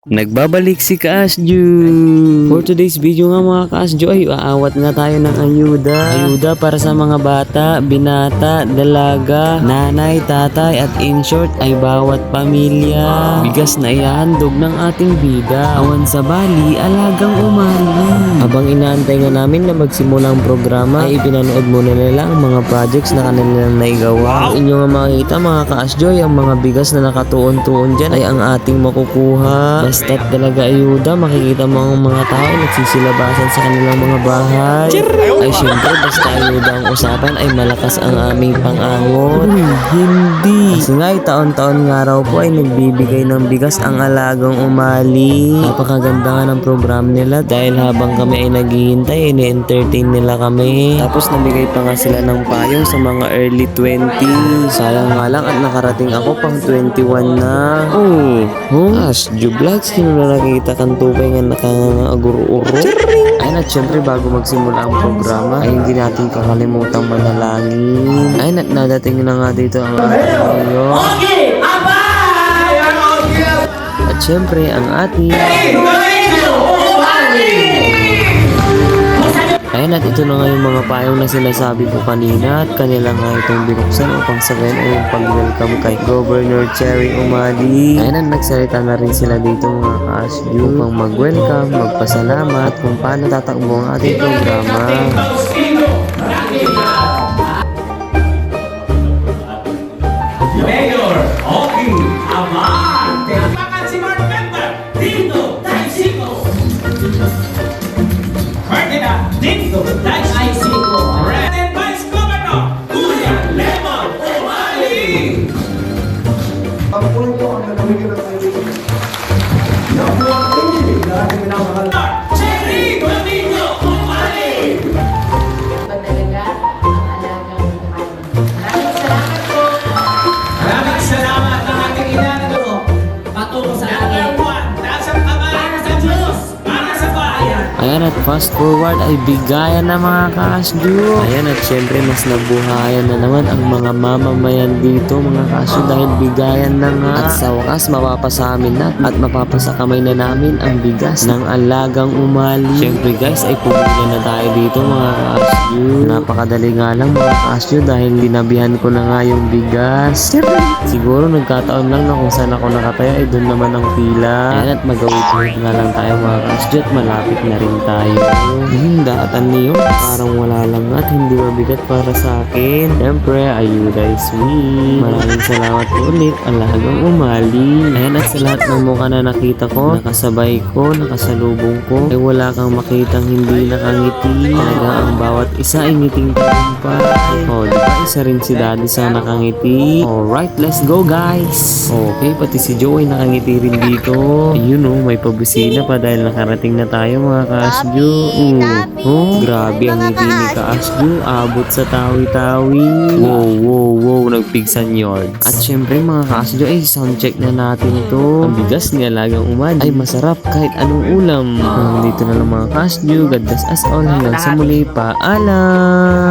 Nagbabalik si Kaasju. For today's video nga mga Kaasju ay aawat nga tayo ng ayuda. Ayuda para sa mga bata, binata, dalaga, nanay, tatay at in short ay bawat pamilya. Bigas na ihahandog ng ating bida. Awan sa Bali, alagang umali. Habang inaantay nga namin na magsimulang programa ay ipinanood muna nila ang mga projects na kanilang naigawa. Ang inyo nga makikita mga Kaasju ay ang mga bigas na nakatuon-tuon dyan ay ang ating makukuha. Basta't talaga ayuda, makikita mo ang mga tao nagsisilabasan sa kanilang mga bahay. Ay syempre, basta ayuda ang usapan ay malakas ang aming pang-angon. Hindi. Kasi nga taon-taon nga raw po ay nagbibigay ng bigas ang alagang umali. Napakaganda nga ng program nila dahil habang kami ay naghihintay, ini-entertain nila kami. Tapos nabigay pa nga sila ng payong sa mga early 20. Sayang nga lang at nakarating ako pang 21 na. Kaasju Vlogs, sino na nakikita kang tukay nga nakangaguro-uro? Ayun at syempre bago magsimula ang programa ay hindi natin kakalimutan manalangin. Ayun at nadating na nga dito ang ating ngayon. At syempre ang ating Ayan at ito na nga yung mga payong na sinasabi ko kanina at kanila nga itong binuksan upang sabihin ay yung pag-welcome kay Governor Cherry Umali. Ayan at nagsalita na rin sila dito mga Kaasju upang mag-welcome, magpasalamat kung paano tatakbo ang ating programa. Mayor Ogie Amante. Vacancy board member Dito Taisico. Ferdinand Dito Taisico. President Vice Governor Julia Lemon Umali. Cherry Domingo Umali. Pagdalaga ang alagang umali. Maraming salamat po. Maraming salamat ang ating ina na ito. Patungo sa Number akin. one, nasa kamay sa Diyos para sa bayan. Ayan at fast forward ay bigayan na mga Kaasju. Ayan at syempre mas nabuhayan na naman ang mga mamamayan dito mga Kaasju dahil bigayan na nga. At sa wakas mapapasamin na at mapapasakamay na namin ang bigas ng alagang umali. Syempre guys ay pumila na tayo dito mga Kaasju. Napakadali nga lang mga Kaasju dahil dinabihan ko na nga yung bigas. Siguro nagkataon lang na kung saan ako nakataya ay doon naman ang pila. Ayan at magawit nga lang tayo mga Kaasju at malapit na rin tayo. Datan niyo parang wala lang at hindi mabigat para sa akin. Siyempre, ayuda is sweet. Maraming salamat po ulit, alagang umali. Ayan at sa lahat ng mukha na nakita ko, nakasabay ko, nakasalubong ko, ay wala kang makitang hindi nakangiti. Talaga ang bawat isa ay ngiting tagumpay. Diba isa rin si Daddy sa nakangiti? Alright, let's go guys! Okay, pati si Joe ay nakangiti rin dito. Ayun may pabusina pa dahil nakarating na tayo mga Kaasju. Grabe ang ngiti ni Kaasju. Abot sa tawi-tawi. Wow, nagpigsan yards. At syempre mga Kaasju ay soundcheck na natin to. Ang bigas ni alagang umali ay masarap kahit anong ulam. Dito na lang mga Kaasju. God bless us all. Hanggang sa muli. Paalam!